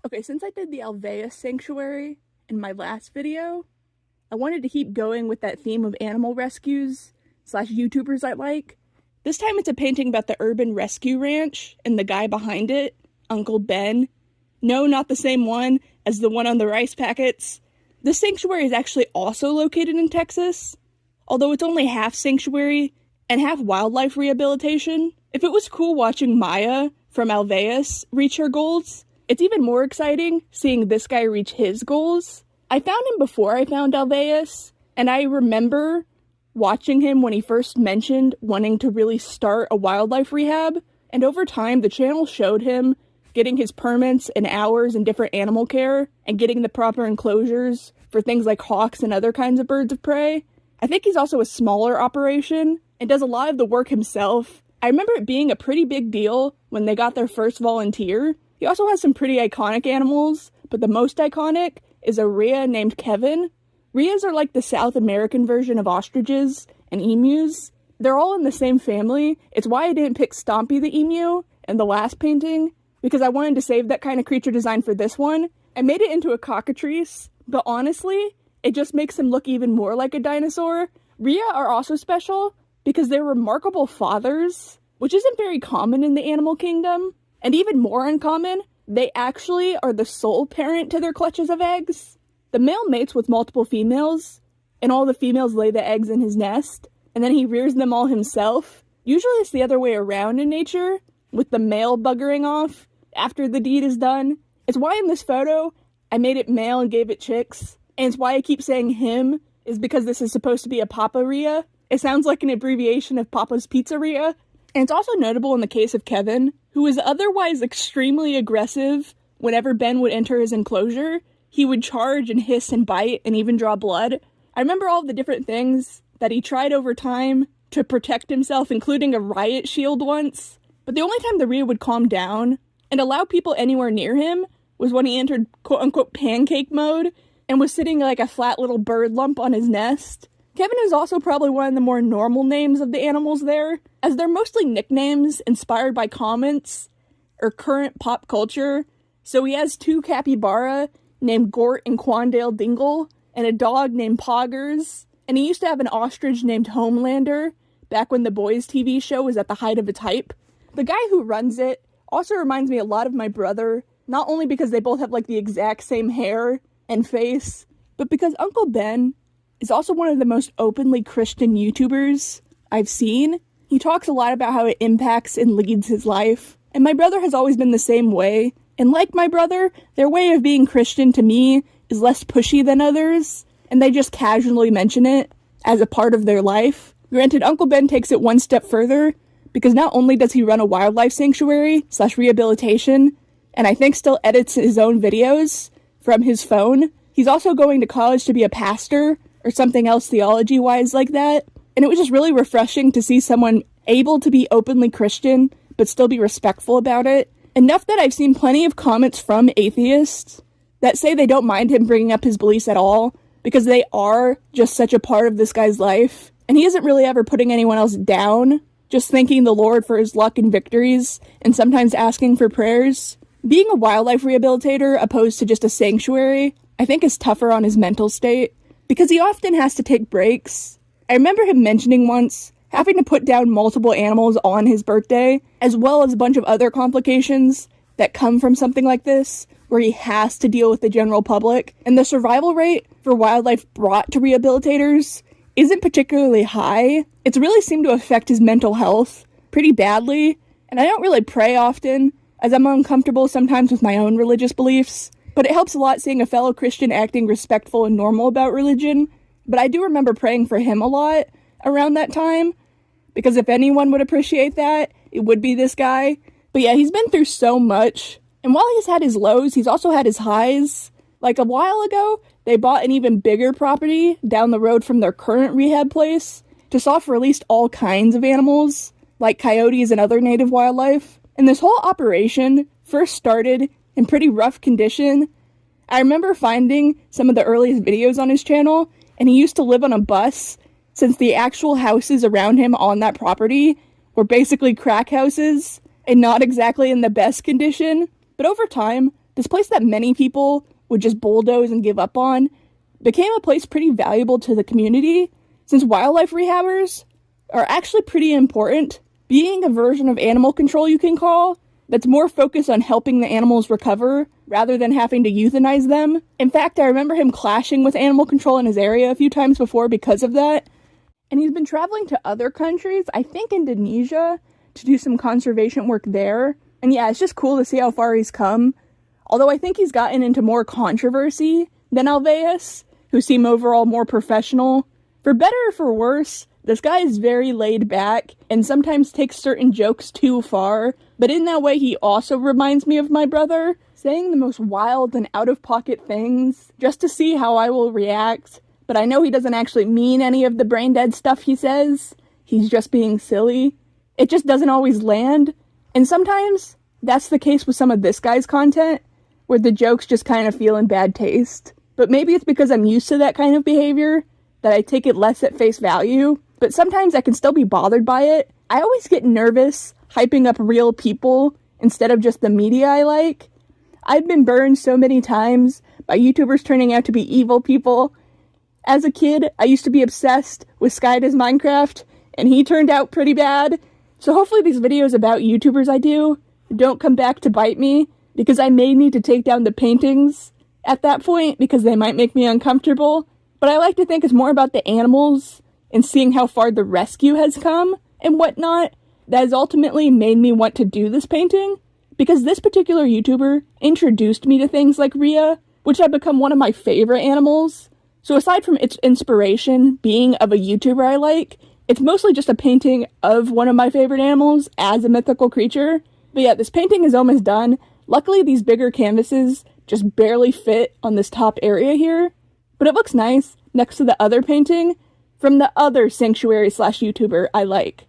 Okay, since I did the Alveus Sanctuary in my last video, I wanted to keep going with that theme of animal rescues slash YouTubers I like. This time it's a painting about the urban rescue ranch and the guy behind it, Uncle Ben. No, not the same one as the one on the rice packets. This sanctuary is actually also located in Texas, although it's only half sanctuary and half wildlife rehabilitation. If it was cool watching Maya from Alveus reach her goals, it's even more exciting seeing this guy reach his goals. I found him before I found Alveus, and I remember watching him when he first mentioned wanting to really start a wildlife rehab, and over time the channel showed him getting his permits and hours in different animal care, and getting the proper enclosures for things like hawks and other kinds of birds of prey. I think he's also a smaller operation, and does a lot of the work himself. I remember it being a pretty big deal when they got their first volunteer. He also has some pretty iconic animals, but the most iconic is a rhea named Kevin. Rheas are like the South American version of ostriches and emus. They're all in the same family. It's why I didn't pick Stompy the emu in the last painting, because I wanted to save that kind of creature design for this one. I made it into a cockatrice, but honestly, it just makes him look even more like a dinosaur. Rhea are also special because they're remarkable fathers, which isn't very common in the animal kingdom. And even more uncommon, they actually are the sole parent to their clutches of eggs. The male mates with multiple females, and all the females lay the eggs in his nest, and then he rears them all himself. Usually it's the other way around in nature, with the male buggering off after the deed is done. It's why in this photo, I made it male and gave it chicks, and it's why I keep saying him, is because this is supposed to be a Papa Rhea. It sounds like an abbreviation of Papa's Pizzeria. And it's also notable in the case of Kevin, who is otherwise extremely aggressive. Whenever Ben would enter his enclosure, he would charge and hiss and bite and even draw blood. I remember all the different things that he tried over time to protect himself, including a riot shield once. But the only time the Rhea would calm down and allow people anywhere near him was when he entered quote-unquote pancake mode and was sitting like a flat little bird lump on his nest. Kevin is also probably one of the more normal names of the animals there, as they're mostly nicknames inspired by comments or current pop culture. So he has two capybara named Gort and Quandale Dingle, and a dog named Poggers, and he used to have an ostrich named Homelander, back when the Boys TV show was at the height of its hype. The guy who runs it also reminds me a lot of my brother, not only because they both have like the exact same hair and face, but because Uncle Ben is also one of the most openly Christian YouTubers I've seen. He talks a lot about how it impacts and leads his life, and my brother has always been the same way. And like my brother, their way of being Christian to me is less pushy than others, and they just casually mention it as a part of their life. Granted, Uncle Ben takes it one step further, because not only does he run a wildlife sanctuary / rehabilitation, and I think still edits his own videos from his phone, he's also going to college to be a pastor, or something else theology-wise like that. And it was just really refreshing to see someone able to be openly Christian, but still be respectful about it. Enough that I've seen plenty of comments from atheists that say they don't mind him bringing up his beliefs at all, because they are just such a part of this guy's life. And he isn't really ever putting anyone else down, just thanking the Lord for his luck and victories, and sometimes asking for prayers. Being a wildlife rehabilitator opposed to just a sanctuary, I think is tougher on his mental state, because he often has to take breaks. I remember him mentioning once having to put down multiple animals on his birthday, as well as a bunch of other complications that come from something like this, where he has to deal with the general public. And the survival rate for wildlife brought to rehabilitators isn't particularly high. It's really seemed to affect his mental health pretty badly, and I don't really pray often, as I'm uncomfortable sometimes with my own religious beliefs, but it helps a lot seeing a fellow Christian acting respectful and normal about religion. But I do remember praying for him a lot around that time, because if anyone would appreciate that, it would be this guy. But yeah, he's been through so much, and while he's had his lows, he's also had his highs. Like a while ago, they bought an even bigger property down the road from their current rehab place to soft-release all kinds of animals, like coyotes and other native wildlife. And this whole operation first started in pretty rough condition. I remember finding some of the earliest videos on his channel, and he used to live on a bus, since the actual houses around him on that property were basically crack houses, and not exactly in the best condition. But over time, this place that many people would just bulldoze and give up on became a place pretty valuable to the community, since wildlife rehabbers are actually pretty important, being a version of animal control you can call, that's more focused on helping the animals recover rather than having to euthanize them. In fact, I remember him clashing with animal control in his area a few times before because of that. And he's been traveling to other countries, I think Indonesia, to do some conservation work there. And yeah, it's just cool to see how far he's come. Although I think he's gotten into more controversy than Alveus, who seem overall more professional. For better or for worse, this guy is very laid back and sometimes takes certain jokes too far, but in that way he also reminds me of my brother, saying the most wild and out-of-pocket things just to see how I will react. But I know he doesn't actually mean any of the brain-dead stuff he says. He's just being silly. It just doesn't always land. And sometimes that's the case with some of this guy's content, where the jokes just kind of feel in bad taste. But maybe it's because I'm used to that kind of behavior that I take it less at face value. But sometimes I can still be bothered by it. I always get nervous hyping up real people instead of just the media I like. I've been burned so many times by YouTubers turning out to be evil people. As a kid, I used to be obsessed with Sky Does Minecraft, and he turned out pretty bad. So hopefully these videos about YouTubers I do don't come back to bite me, because I may need to take down the paintings at that point because they might make me uncomfortable. But I like to think it's more about the animals and seeing how far the rescue has come and whatnot that has ultimately made me want to do this painting, because this particular YouTuber introduced me to things like Rhea, which have become one of my favorite animals. So aside from its inspiration being of a YouTuber I like, it's mostly just a painting of one of my favorite animals as a mythical creature. But yeah, this painting is almost done. Luckily, these bigger canvases just barely fit on this top area here, but it looks nice next to the other painting from the other sanctuary/YouTuber I like.